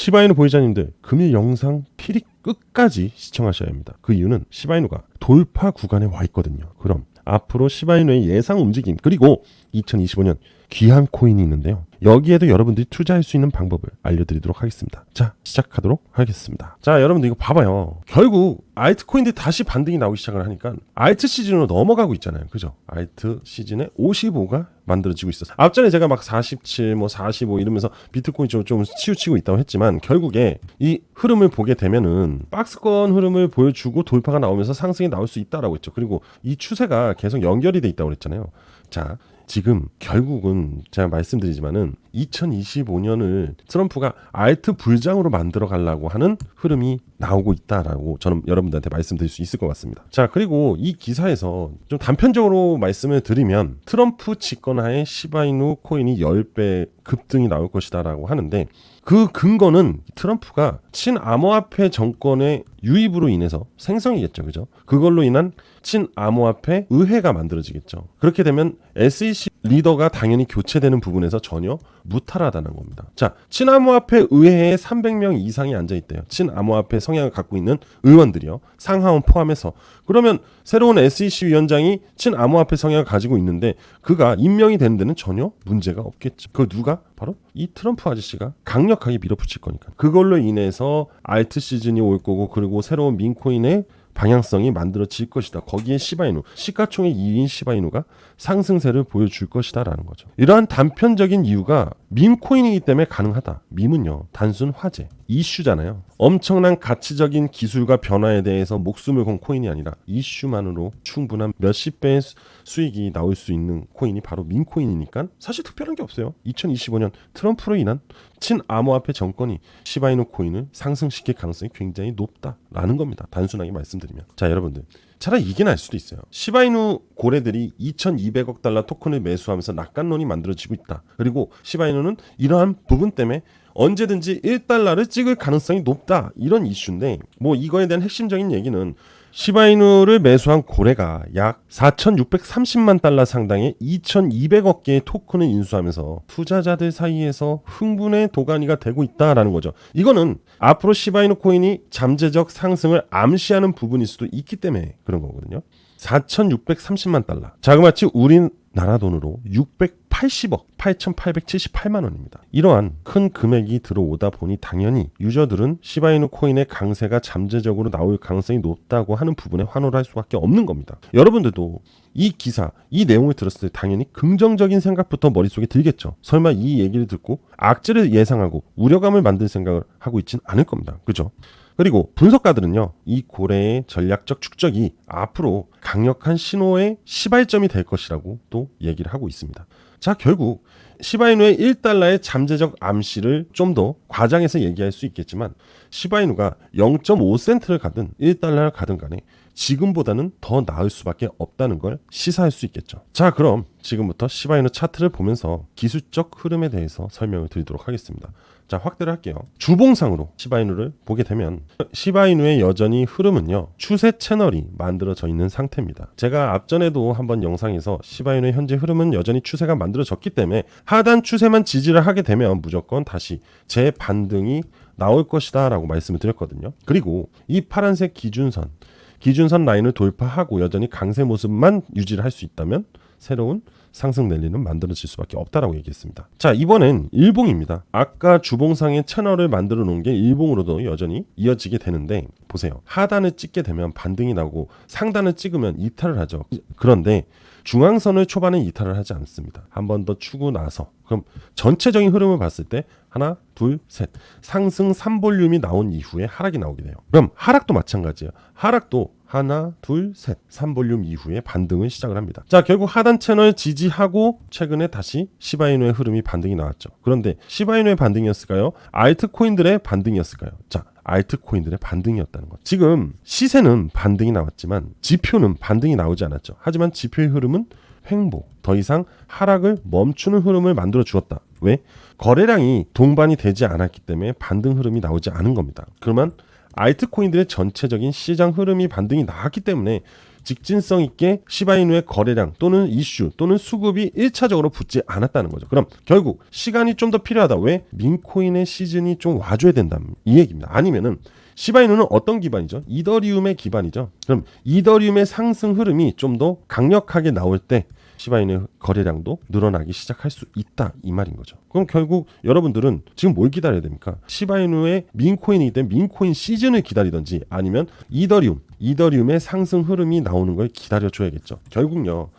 시바이누 보유자님들 금일 영상 필히 끝까지 시청하셔야 합니다. 그 이유는 시바이누가 돌파 구간에 와 있거든요. 그럼 앞으로 시바이누의 예상 움직임 그리고 2025년 귀한 코인이 있는데요. 여기에도 여러분들이 투자할 수 있는 방법을 알려드리도록 하겠습니다. 자, 시작하도록 하겠습니다. 자, 여러분들 이거 봐봐요. 결국 알트코인들이 다시 반등이 나오기 시작을 하니까 알트 시즌으로 넘어가고 있잖아요. 그죠? 알트 시즌에 55가 만들어지고 있었어요. 앞전에 제가 막 47, 45 이러면서 비트코인 좀 치우치고 있다고 했지만 결국에 이 흐름을 보게 되면은 박스권 흐름을 보여주고 돌파가 나오면서 상승이 나올 수 있다라고 했죠. 그리고 이 추세가 계속 연결이 돼 있다고 그랬잖아요. 자, 지금 결국은 제가 말씀드리지만은 2025년을 트럼프가 알트 불장으로 만들어 가려고 하는 흐름이 나오고 있다라고 저는 여러분들한테 말씀드릴 수 있을 것 같습니다. 자, 그리고 이 기사에서 좀 단편적으로 말씀을 드리면 트럼프 집권하에 시바이누 코인이 10배 급등이 나올 것이다라고 하는데 그 근거는 트럼프가 친암호화폐 정권의 유입으로 인해서 생성이겠죠. 그죠? 그걸로 인한 친암호화폐 의회가 만들어지겠죠. 그렇게 되면 SEC 리더가 당연히 교체되는 부분에서 전혀 무탈하다는 겁니다. 자, 친암호화폐 의회에 300명 이상이 앉아있대요. 친암호화폐 성향을 갖고 있는 의원들이요. 상하원 포함해서. 그러면 새로운 SEC 위원장이 친암호화폐 성향을 가지고 있는데 그가 임명이 되는 데는 전혀 문제가 없겠죠. 그 누가? 바로 이 트럼프 아저씨가 강력하게 밀어붙일 거니까. 그걸로 인해서 알트 시즌이 올 거고 그리고 새로운 민코인의 방향성이 만들어질 것이다. 거기에 시바이누, 시가총액 2위인 시바이누가 상승세를 보여줄 것이다 라는 거죠. 이러한 단편적인 이유가 밈코인이기 때문에 가능하다. 밈은요, 단순 화제, 이슈잖아요. 엄청난 가치적인 기술과 변화에 대해서 목숨을 건 코인이 아니라 이슈만으로 충분한 몇십 배의 수익이 나올 수 있는 코인이 바로 밈코인이니까 사실 특별한 게 없어요. 2025년 트럼프로 인한 친암호화폐 정권이 시바이누 코인을 상승시킬 가능성이 굉장히 높다라는 겁니다. 단순하게 말씀드리면. 자, 여러분들. 차라리 이게 나을 수도 있어요. 시바이누 고래들이 2200억 달러 토큰을 매수하면서 낙관론이 만들어지고 있다. 그리고 시바이누는 이러한 부분 때문에 언제든지 1달러를 찍을 가능성이 높다. 이런 이슈인데 뭐 이거에 대한 핵심적인 얘기는 시바이누를 매수한 고래가 약 4,630만 달러 상당의 2,200억 개의 토큰을 인수하면서 투자자들 사이에서 흥분의 도가니가 되고 있다라는 거죠. 이거는 앞으로 시바이누 코인이 잠재적 상승을 암시하는 부분일 수도 있기 때문에 그런 거거든요. 4,630만 달러. 자그마치 우리나라 돈으로 680억 8,878만 원입니다. 이러한 큰 금액이 들어오다 보니 당연히 유저들은 시바이누 코인의 강세가 잠재적으로 나올 가능성이 높다고 하는 부분에 환호를 할 수밖에 없는 겁니다. 여러분들도 이 기사, 이 내용을 들었을 때 당연히 긍정적인 생각부터 머릿속에 들겠죠. 설마 이 얘기를 듣고 악재를 예상하고 우려감을 만들 생각을 하고 있진 않을 겁니다. 그죠? 그리고 분석가들은요, 이 고래의 전략적 축적이 앞으로 강력한 신호의 시발점이 될 것이라고 또 얘기를 하고 있습니다. 자, 결국 시바이누의 1달러의 잠재적 암시를 좀 더 과장해서 얘기할 수 있겠지만 시바이누가 0.5센트를 가든 1달러를 가든 간에 지금보다는 더 나을 수밖에 없다는 걸 시사할 수 있겠죠. 자, 그럼 지금부터 시바이누 차트를 보면서 기술적 흐름에 대해서 설명을 드리도록 하겠습니다. 자, 확대를 할게요. 주봉상으로 시바이누를 보게 되면 시바이누의 여전히 흐름은요, 추세 채널이 만들어져 있는 상태입니다. 제가 앞전에도 한번 영상에서 시바이누의 현재 흐름은 여전히 추세가 만들어졌기 때문에 하단 추세만 지지를 하게 되면 무조건 다시 재반등이 나올 것이다 라고 말씀을 드렸거든요. 그리고 이 파란색 기준선 라인을 돌파하고 여전히 강세 모습만 유지를 할 수 있다면 새로운 상승 랠리는 만들어질 수밖에 없다라고 얘기했습니다. 자, 이번엔 일봉입니다. 아까 주봉상의 채널을 만들어 놓은 게 일봉으로도 여전히 이어지게 되는데 보세요. 하단을 찍게 되면 반등이 나고 상단을 찍으면 이탈을 하죠. 그런데 중앙선을 초반에 이탈을 하지 않습니다. 한 번 더 추고 나서 그럼 전체적인 흐름을 봤을 때 하나, 둘, 셋 상승 3볼륨이 나온 이후에 하락이 나오게 돼요. 그럼 하락도 마찬가지예요. 하락도 하나, 둘, 셋 3볼륨 이후에 반등을 시작을 합니다. 자, 결국 하단 채널 지지하고 최근에 다시 시바이누의 흐름이 반등이 나왔죠. 그런데 시바이누의 반등이었을까요? 알트코인들의 반등이었을까요? 자, 알트코인들의 반등이었다는 것. 지금 시세는 반등이 나왔지만 지표는 반등이 나오지 않았죠. 하지만 지표의 흐름은 횡보, 더 이상 하락을 멈추는 흐름을 만들어 주었다. 왜? 거래량이 동반이 되지 않았기 때문에 반등 흐름이 나오지 않은 겁니다. 그러면 알트코인들의 전체적인 시장 흐름이 반등이 나왔기 때문에 직진성 있게 시바이누의 거래량 또는 이슈 또는 수급이 1차적으로 붙지 않았다는 거죠. 그럼 결국 시간이 좀 더 필요하다. 왜? 민코인의 시즌이 좀 와줘야 된다. 이 얘기입니다. 아니면은 시바이누는 어떤 기반이죠? 이더리움의 기반이죠. 그럼 이더리움의 상승 흐름이 좀 더 강력하게 나올 때 시바이누의 거래량도 늘어나기 시작할 수 있다 이 말인 거죠. 그럼 결국 여러분들은 지금 뭘 기다려야 됩니까? 시바이누의 민코인이기 때문에 민코인 시즌을 기다리든지 아니면 이더리움의 상승 흐름이 나오는 걸 기다려줘야겠죠. 결국요.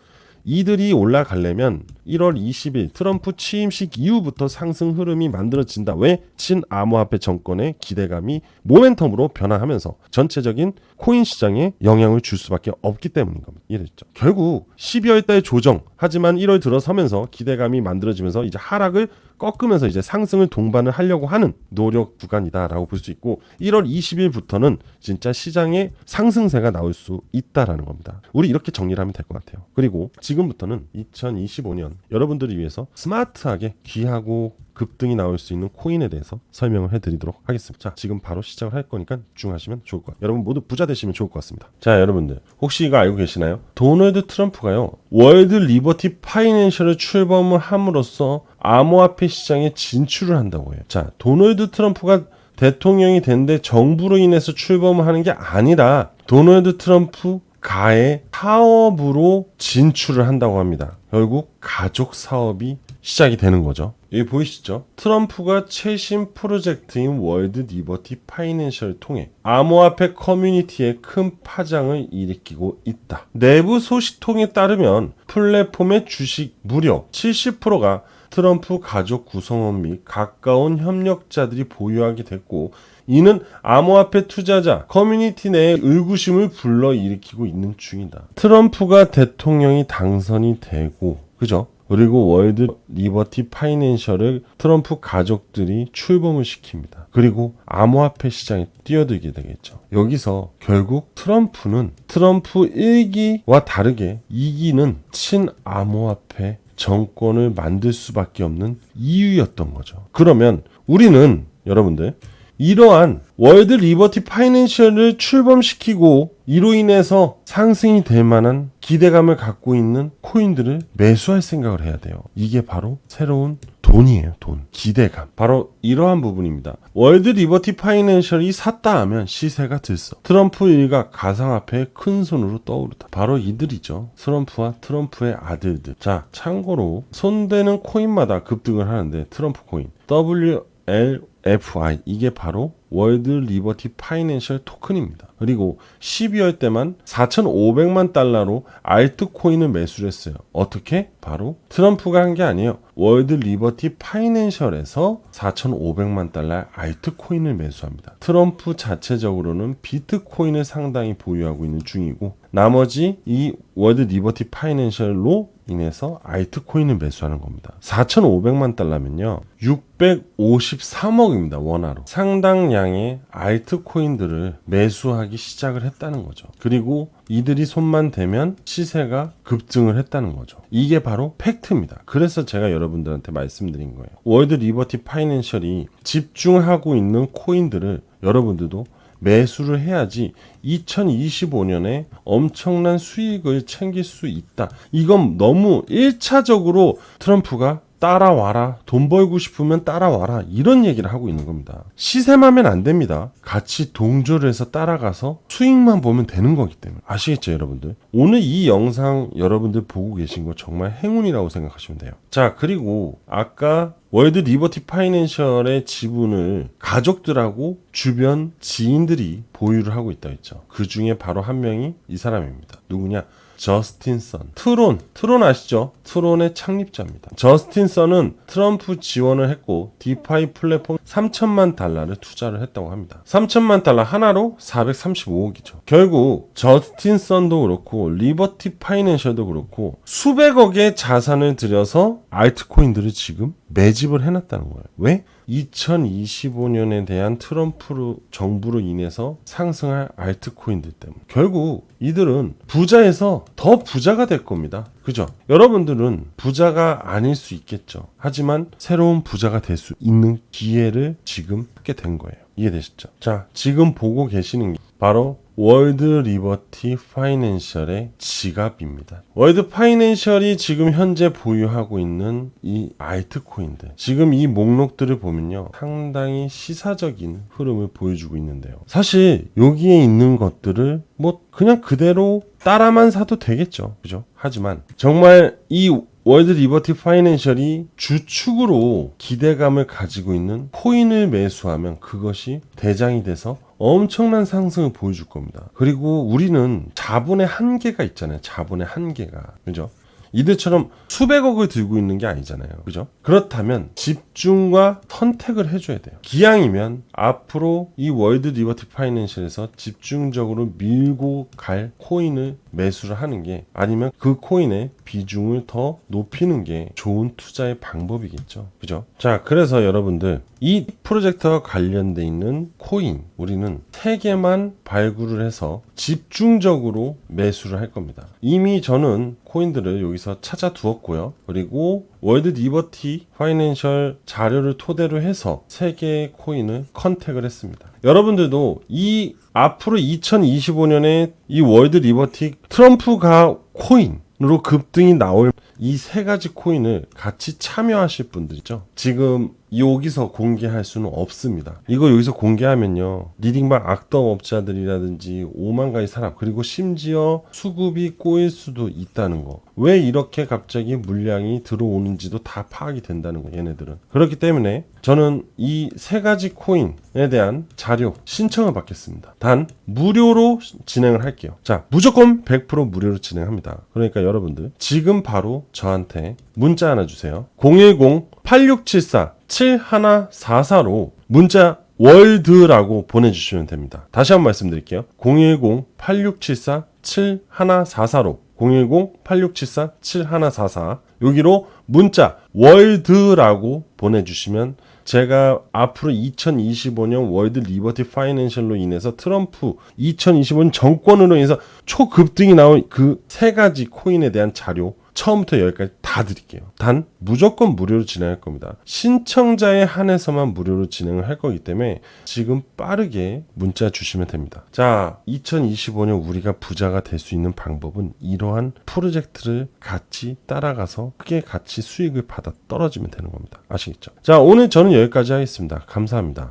이들이 올라가려면 1월 20일 트럼프 취임식 이후부터 상승 흐름이 만들어진다. 왜? 친암호화폐 정권의 기대감이 모멘텀으로 변화하면서 전체적인 코인 시장에 영향을 줄 수밖에 없기 때문인 겁니다. 이해됐죠? 결국 12월 달 조정 하지만 1월 들어서면서 기대감이 만들어지면서 이제 하락을 꺾으면서 이제 상승을 동반을 하려고 하는 노력 구간이다라고 볼 수 있고 1월 20일부터는 진짜 시장에 상승세가 나올 수 있다라는 겁니다. 우리 이렇게 정리를 하면 될 것 같아요. 그리고 지금부터는 2025년 여러분들을 위해서 스마트하게 귀하고 급등이 나올 수 있는 코인에 대해서 설명을 해드리도록 하겠습니다. 자, 지금 바로 시작을 할 거니까 집중하시면 좋을 것 같아요. 여러분 모두 부자 되시면 좋을 것 같습니다. 자, 여러분들 혹시 이거 알고 계시나요? 도널드 트럼프가요. 월드 리버티 파이낸셜을 출범을 함으로써 암호화폐 시장에 진출을 한다고 해요. 자, 도널드 트럼프가 대통령이 됐는데 정부로 인해서 출범을 하는 게 아니라 도널드 트럼프 가의 사업으로 진출을 한다고 합니다. 결국 가족 사업이 시작이 되는 거죠. 여기 보이시죠? 트럼프가 최신 프로젝트인 월드 리버티 파이낸셜을 통해 암호화폐 커뮤니티에 큰 파장을 일으키고 있다. 내부 소식통에 따르면 플랫폼의 주식 무려 70%가 트럼프 가족 구성원 및 가까운 협력자들이 보유하게 됐고 이는 암호화폐 투자자 커뮤니티 내에 의구심을 불러일으키고 있는 중이다. 트럼프가 대통령이 당선이 되고 그죠? 그리고 월드 리버티 파이낸셜을 트럼프 가족들이 출범을 시킵니다. 그리고 암호화폐 시장에 뛰어들게 되겠죠. 여기서 결국 트럼프는 트럼프 1기와 다르게 2기는 친암호화폐 정권을 만들 수밖에 없는 이유였던 거죠. 그러면 우리는 여러분들 이러한 월드 리버티 파이낸셜을 출범시키고 이로 인해서 상승이 될 만한 기대감을 갖고 있는 코인들을 매수할 생각을 해야 돼요. 이게 바로 새로운 돈이에요. 돈. 기대감. 바로 이러한 부분입니다. 월드 리버티 파이낸셜이 샀다 하면 시세가 들썩. 트럼프 일가 가상화폐의 큰 손으로 떠오르다. 바로 이들이죠. 트럼프와 트럼프의 아들들. 자, 참고로 손대는 코인마다 급등을 하는데 트럼프 코인 WLFI 이게 바로 월드 리버티 파이낸셜 토큰입니다. 그리고 12월 때만 4,500만 달러로 알트코인을 매수를 했어요. 어떻게? 바로 트럼프가 한 게 아니에요. 월드 리버티 파이낸셜에서 4,500만 달러의 알트코인을 매수합니다. 트럼프 자체적으로는 비트코인을 상당히 보유하고 있는 중이고 나머지 이 월드 리버티 파이낸셜로 인해서 알트코인을 매수하는 겁니다. 4,500만 달러면요. 653억입니다. 원화로. 상당량의 알트코인들을 매수하기 시작을 했다는 거죠. 그리고 이들이 손만 대면 시세가 급증을 했다는 거죠. 이게 바로 팩트입니다. 그래서 제가 여러분들한테 말씀드린 거예요. 월드 리버티 파이낸셜이 집중하고 있는 코인들을 여러분들도 매수를 해야지 2025년에 엄청난 수익을 챙길 수 있다. 이건 너무 1차적으로 트럼프가 따라와라. 돈 벌고 싶으면 따라와라. 이런 얘기를 하고 있는 겁니다. 시세만 안 됩니다. 같이 동조를 해서 따라가서 수익만 보면 되는 거기 때문에. 아시겠죠, 여러분들? 오늘 이 영상 여러분들 보고 계신 거 정말 행운이라고 생각하시면 돼요. 자, 그리고 아까 월드 리버티 파이낸셜의 지분을 가족들하고 주변 지인들이 보유를 하고 있다고 했죠. 그 중에 바로 한 명이 이 사람입니다. 누구냐? 저스틴 선. 트론 아시죠? 트론의 창립자입니다. 저스틴 선은 트럼프 지원을 했고 디파이 플랫폼 3천만 달러를 투자를 했다고 합니다. 3천만 달러 하나로 435억이죠. 결국 저스틴 선도 그렇고 리버티 파이낸셜도 그렇고 수백억의 자산을 들여서 알트코인들을 지금 매집을 해놨다는 거예요. 왜? 2025년에 대한 트럼프 정부로 인해서 상승할 알트코인들 때문에. 결국 이들은 부자에서 더 부자가 될 겁니다. 그죠? 여러분들은 부자가 아닐 수 있겠죠. 하지만 새로운 부자가 될 수 있는 기회를 지금 갖게 된 거예요. 이해되시죠? 자, 지금 보고 계시는 게 바로 월드 리버티 파이낸셜의 지갑입니다. 월드 파이낸셜이 지금 현재 보유하고 있는 이 알트코인들, 지금 이 목록들을 보면요, 상당히 시사적인 흐름을 보여주고 있는데요. 사실 여기에 있는 것들을 뭐 그냥 그대로 따라만 사도 되겠죠, 그죠? 하지만 정말 이 월드 리버티 파이낸셜이 주축으로 기대감을 가지고 있는 코인을 매수하면 그것이 대장이 돼서 엄청난 상승을 보여줄 겁니다. 그리고 우리는 자본의 한계가 있잖아요. 자본의 한계가. 그죠? 이들처럼 수백억을 들고 있는 게 아니잖아요. 그죠? 그렇다면 집중과 선택을 해줘야 돼요. 기왕이면 앞으로 이 월드 리버티 파이낸셜에서 집중적으로 밀고 갈 코인을 매수를 하는 게, 아니면 그 코인의 비중을 더 높이는 게 좋은 투자의 방법이겠죠. 그죠? 자, 그래서 여러분들 이 프로젝트와 관련돼 있는 코인 우리는 3개만 발굴을 해서 집중적으로 매수를 할 겁니다. 이미 저는 코인들을 여기서 찾아 두었고요. 그리고 월드 리버티 파이낸셜 자료를 토대로 해서 3개의 코인을 컨택을 했습니다. 여러분들도 이 앞으로 2025년에 이 월드 리버티 트럼프가 코인으로 급등이 나올 이 3가지 코인을 같이 참여하실 분들이죠. 지금 여기서 공개할 수는 없습니다. 이거 여기서 공개하면요, 리딩방 악덕업자들이라든지 5만 가지 사람, 그리고 심지어 수급이 꼬일 수도 있다는 거. 왜 이렇게 갑자기 물량이 들어오는지도 다 파악이 된다는 거, 얘네들은. 그렇기 때문에 저는 이 3가지 코인에 대한 자료 신청을 받겠습니다. 단 무료로 진행을 할게요. 자, 무조건 100% 무료로 진행합니다. 그러니까 여러분들 지금 바로 저한테 문자 하나 주세요. 010-8674-7144로 문자 월드라고 보내주시면 됩니다. 다시 한번 말씀드릴게요. 010-8674-7144로 010-8674-7144 여기로 문자 월드라고 보내주시면 제가 앞으로 2025년 월드 리버티 파이낸셜로 인해서 트럼프 2025년 정권으로 인해서 초급등이 나온 그 3가지 코인에 대한 자료 처음부터 여기까지 다 드릴게요. 단 무조건 무료로 진행할 겁니다. 신청자에 한해서만 무료로 진행을 할 거기 때문에 지금 빠르게 문자 주시면 됩니다. 자, 2025년 우리가 부자가 될 수 있는 방법은 이러한 프로젝트를 같이 따라가서 크게 같이 수익을 받아 떨어지면 되는 겁니다. 아시겠죠? 자, 오늘 저는 여기까지 하겠습니다. 감사합니다.